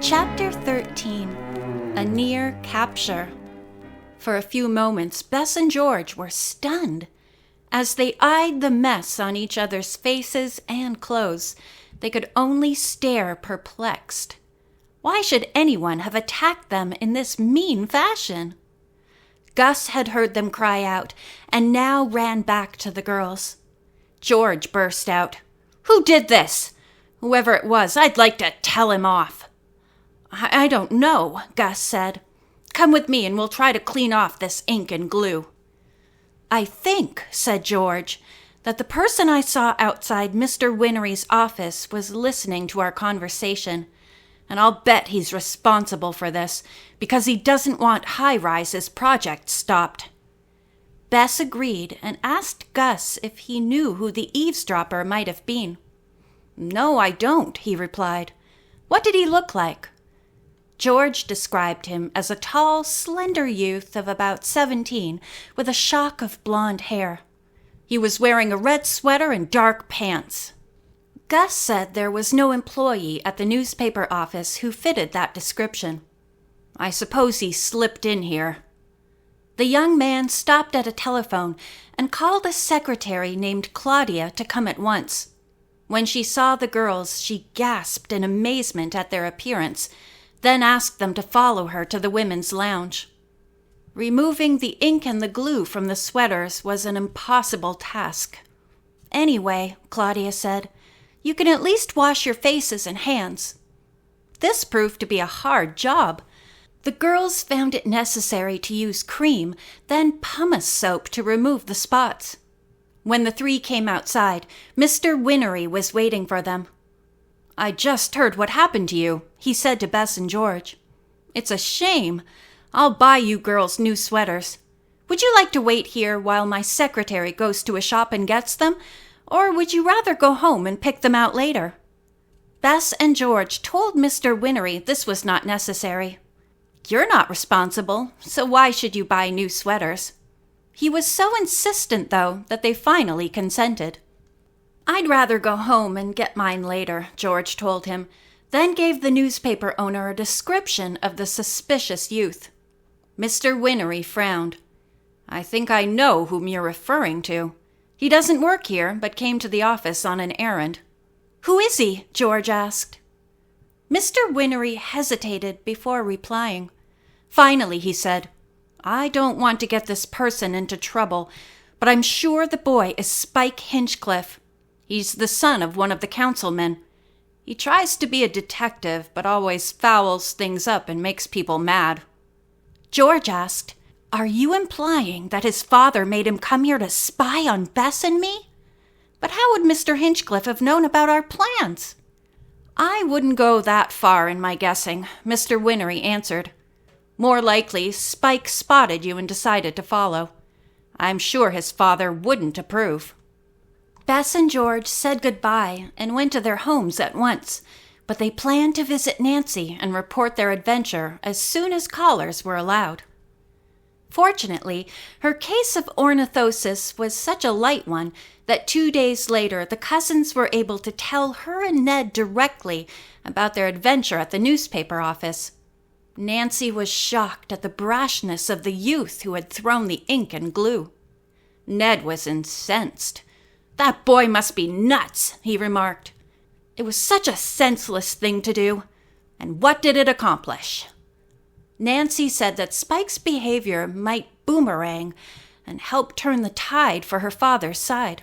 Chapter 13. A Near Capture. For a few moments, Bess and George were stunned. As they eyed the mess on each other's faces and clothes, they could only stare perplexed. Why should anyone have attacked them in this mean fashion? Gus had heard them cry out, and now ran back to the girls. George burst out, "Who did this? Whoever it was, I'd like to tell him off." I don't know," Gus said. "Come with me and we'll try to clean off this ink and glue." "I think," said George, "that the person I saw outside Mr. Winnery's office was listening to our conversation, and I'll bet he's responsible for this because he doesn't want High Rise's project stopped." Bess agreed and asked Gus if he knew who the eavesdropper might have been. "No, I don't," he replied. "What did he look like?" George described him as a tall, slender youth of about 17 with a shock of blonde hair. He was wearing a red sweater and dark pants. Gus said there was no employee at the newspaper office who fitted that description. "I suppose he slipped in here." The young man stopped at a telephone and called a secretary named Claudia to come at once. When she saw the girls, she gasped in amazement at their appearance, then asked them to follow her to the women's lounge. Removing the ink and the glue from the sweaters was an impossible task. "Anyway," Claudia said, "you can at least wash your faces and hands." This proved to be a hard job. The girls found it necessary to use cream, then pumice soap to remove the spots. When the three came outside, Mr. Winnery was waiting for them. "I just heard what happened to you," he said to Bess and George. "It's a shame. I'll buy you girls new sweaters. Would you like to wait here while my secretary goes to a shop and gets them, or would you rather go home and pick them out later?" Bess and George told Mr. Winnery this was not necessary. "You're not responsible, so why should you buy new sweaters?" He was so insistent, though, that they finally consented. "I'd rather go home and get mine later," George told him, then gave the newspaper owner a description of the suspicious youth. Mr. Winnery frowned. "I think I know whom you're referring to. He doesn't work here, but came to the office on an errand." "Who is he?" George asked. Mr. Winnery hesitated before replying. Finally, he said, "I don't want to get this person into trouble, but I'm sure the boy is Spike Hinchcliffe. He's the son of one of the councilmen. He tries to be a detective, but always fouls things up and makes people mad." George asked, "Are you implying that his father made him come here to spy on Bess and me? But how would Mr. Hinchcliffe have known about our plans?" "I wouldn't go that far in my guessing," Mr. Winnery answered. "More likely, Spike spotted you and decided to follow. I'm sure his father wouldn't approve." Bess and George said goodbye and went to their homes at once, but they planned to visit Nancy and report their adventure as soon as callers were allowed. Fortunately, her case of ornithosis was such a light one that 2 days later the cousins were able to tell her and Ned directly about their adventure at the newspaper office. Nancy was shocked at the brashness of the youth who had thrown the ink and glue. Ned was incensed. "That boy must be nuts," he remarked. "It was such a senseless thing to do. And what did it accomplish?" Nancy said that Spike's behavior might boomerang and help turn the tide for her father's side.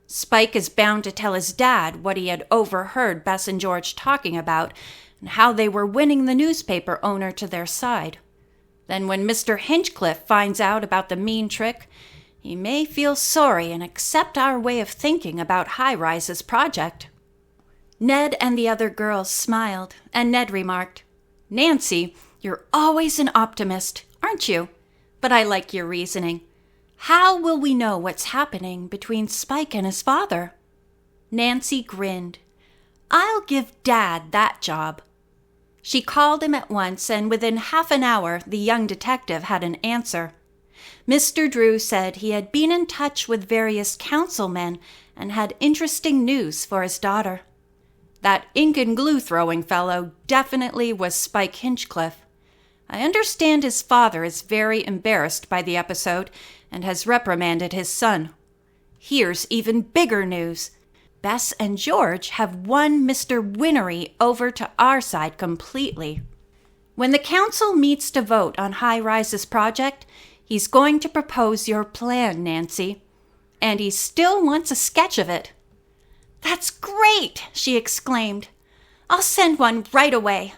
Spike is bound to tell his dad what he had overheard Bess and George talking about and how they were winning the newspaper owner to their side. Then when Mr. Hinchcliffe finds out about the mean trick, he may feel sorry and accept our way of thinking about High Rise's project. Ned and the other girls smiled, and Ned remarked, "Nancy, you're always an optimist, aren't you? But I like your reasoning. How will we know what's happening between Spike and his father?" Nancy grinned. "I'll give Dad that job." She called him at once, and within half an hour the young detective had an answer. Mr. Drew said he had been in touch with various councilmen and had interesting news for his daughter. That ink and glue throwing fellow definitely was Spike Hinchcliffe. I understand his father is very embarrassed by the episode and has reprimanded his son. Here's even bigger news. Bess and George have won Mr. Winnery over to our side completely. When the council meets to vote on High Rise's project, he's going to propose your plan, Nancy. And he still wants a sketch of it. "That's great!" she exclaimed. "I'll send one right away."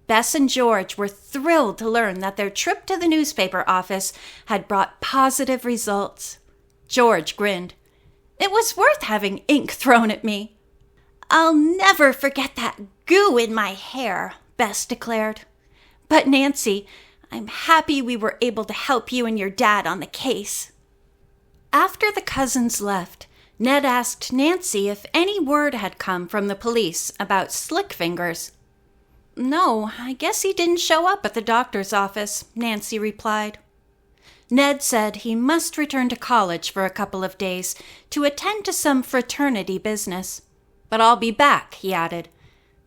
Bess and George were thrilled to learn that their trip to the newspaper office had brought positive results. George grinned. "It was worth having ink thrown at me." "I'll never forget that goo in my hair," Bess declared. "But Nancy, I'm happy we were able to help you and your dad on the case." After the cousins left, Ned asked Nancy if any word had come from the police about Slick Fingers. "No, I guess he didn't show up at the doctor's office," Nancy replied. Ned said he must return to college for a couple of days to attend to some fraternity business. "But I'll be back," he added.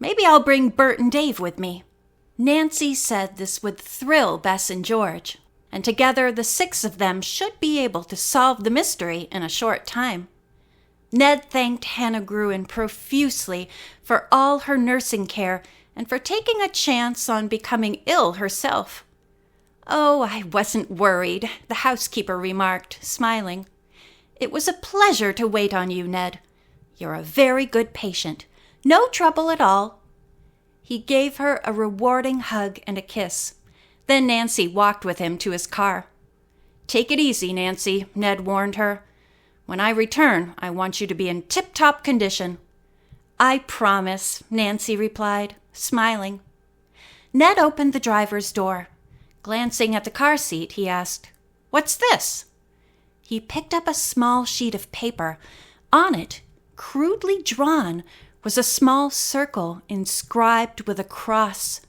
"Maybe I'll bring Bert and Dave with me." Nancy said this would thrill Bess and George, and together the 6 of them should be able to solve the mystery in a short time. Ned thanked Hannah Gruen profusely for all her nursing care and for taking a chance on becoming ill herself. "Oh, I wasn't worried," the housekeeper remarked, smiling. "It was a pleasure to wait on you, Ned. You're a very good patient. No trouble at all." He gave her a rewarding hug and a kiss. Then Nancy walked with him to his car. "Take it easy, Nancy," Ned warned her. "When I return, I want you to be in tip-top condition." "I promise," Nancy replied, smiling. Ned opened the driver's door. Glancing at the car seat, he asked, "What's this?" He picked up a small sheet of paper. On it, crudely drawn, was a small circle inscribed with a cross.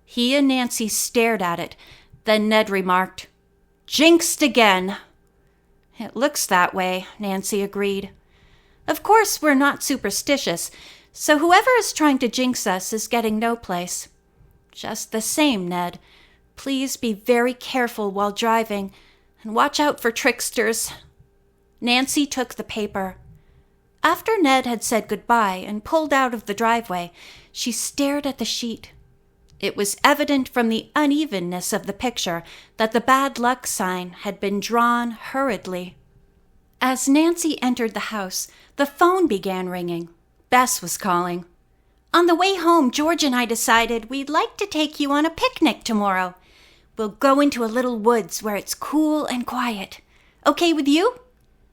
He and Nancy stared at it. Then Ned remarked, "Jinxed again." "It looks that way," Nancy agreed. "Of course, we're not superstitious, so whoever is trying to jinx us is getting no place. Just the same, Ned, please be very careful while driving and watch out for tricksters." Nancy took the paper. After Ned had said goodbye and pulled out of the driveway, she stared at the sheet. It was evident from the unevenness of the picture that the bad luck sign had been drawn hurriedly. As Nancy entered the house, the phone began ringing. Bess was calling. "On the way home, George and I decided we'd like to take you on a picnic tomorrow. We'll go into a little woods where it's cool and quiet. Okay with you?"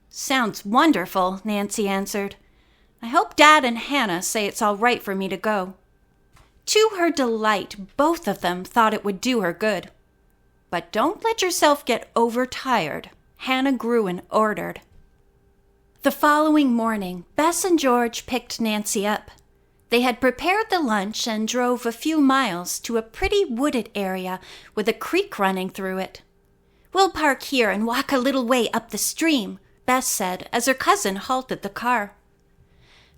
"Sounds wonderful," Nancy answered. "I hope Dad and Hannah say it's all right for me to go." To her delight, both of them thought it would do her good. "But don't let yourself get overtired," Hannah Gruen ordered. The following morning, Bess and George picked Nancy up. They had prepared the lunch and drove a few miles to a pretty wooded area with a creek running through it. "We'll park here and walk a little way up the stream," Bess said as her cousin halted the car.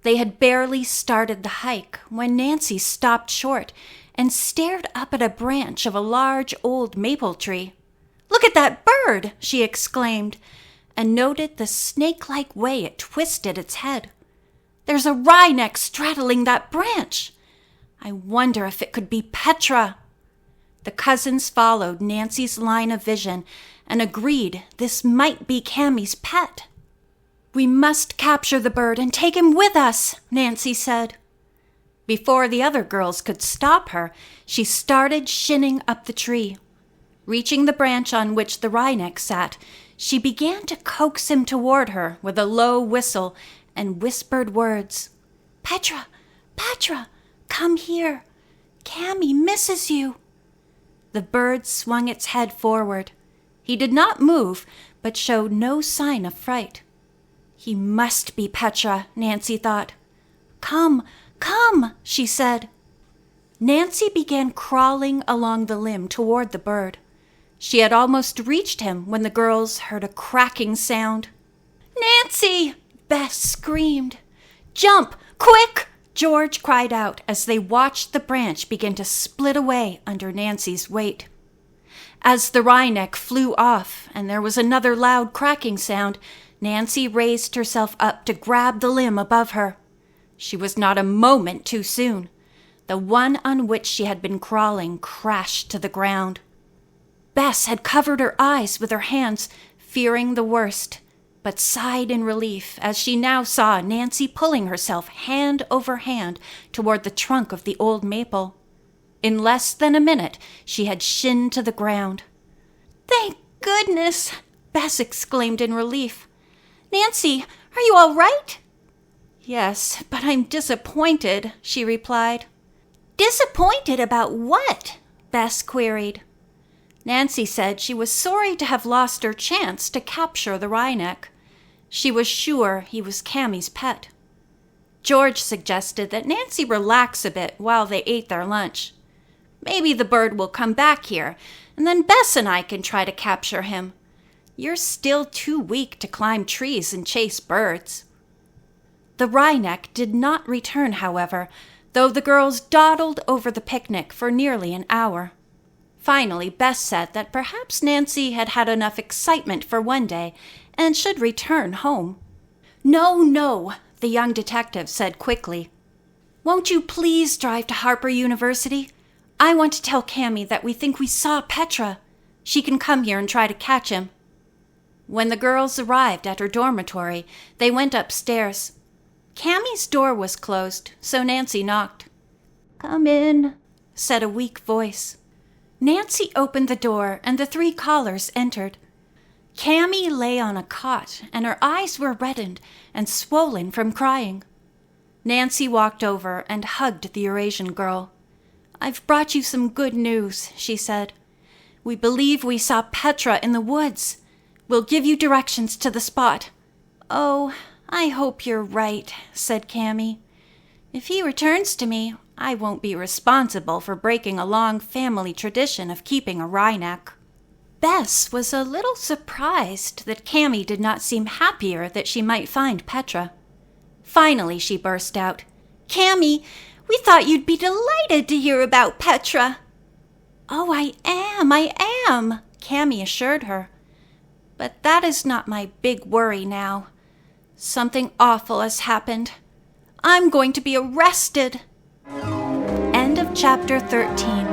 They had barely started the hike when Nancy stopped short and stared up at a branch of a large old maple tree. "Look at that bird!" she exclaimed, and noted the snake-like way it twisted its head. "There's a wryneck straddling that branch. I wonder if it could be Petra." The cousins followed Nancy's line of vision and agreed this might be Cammie's pet. "We must capture the bird and take him with us," Nancy said. Before the other girls could stop her, she started shinning up the tree. Reaching the branch on which the wryneck sat, she began to coax him toward her with a low whistle and whispered words. "Petra, Petra, come here. Cammie misses you." The bird swung its head forward. He did not move, but showed no sign of fright. "He must be Petra," Nancy thought. "Come, come," she said. Nancy began crawling along the limb toward the bird. She had almost reached him when the girls heard a cracking sound. "Nancy!" Bess screamed. "Jump! Quick!" George cried out as they watched the branch begin to split away under Nancy's weight. As the wryneck flew off and there was another loud cracking sound, Nancy raised herself up to grab the limb above her. She was not a moment too soon. The one on which she had been crawling crashed to the ground. Bess had covered her eyes with her hands, fearing the worst, but sighed in relief as she now saw Nancy pulling herself hand over hand toward the trunk of the old maple. In less than a minute, she had shinned to the ground. "Thank goodness!" Bess exclaimed in relief. "Nancy, are you all right?" "Yes, but I'm disappointed," she replied. "Disappointed about what?" Bess queried. Nancy said she was sorry to have lost her chance to capture the wryneck. She was sure he was Cammie's pet. George suggested that Nancy relax a bit while they ate their lunch. "Maybe the bird will come back here, and then Bess and I can try to capture him. You're still too weak to climb trees and chase birds." The wryneck did not return, however, though the girls dawdled over the picnic for nearly an hour. Finally, Bess said that perhaps Nancy had had enough excitement for one day and should return home. No, the young detective said quickly. "Won't you please drive to Harper University? I want to tell Cammie that we think we saw Petra. She can come here and try to catch him." When the girls arrived at her dormitory, they went upstairs. Cammie's door was closed, so Nancy knocked. "Come in," said a weak voice. Nancy opened the door, and the three callers entered. Cammie lay on a cot, and her eyes were reddened and swollen from crying. Nancy walked over and hugged the Eurasian girl. "I've brought you some good news," she said. "We believe we saw Petra in the woods. We'll give you directions to the spot." "Oh, I hope you're right," said Cammie. "If he returns to me, I won't be responsible for breaking a long family tradition of keeping a wryneck." Bess was a little surprised that Cammie did not seem happier that she might find Petra. Finally, she burst out, "Cammie, we thought you'd be delighted to hear about Petra." "Oh, I am, Cammie assured her. "But that is not my big worry now. Something awful has happened. I'm going to be arrested." End of chapter 13.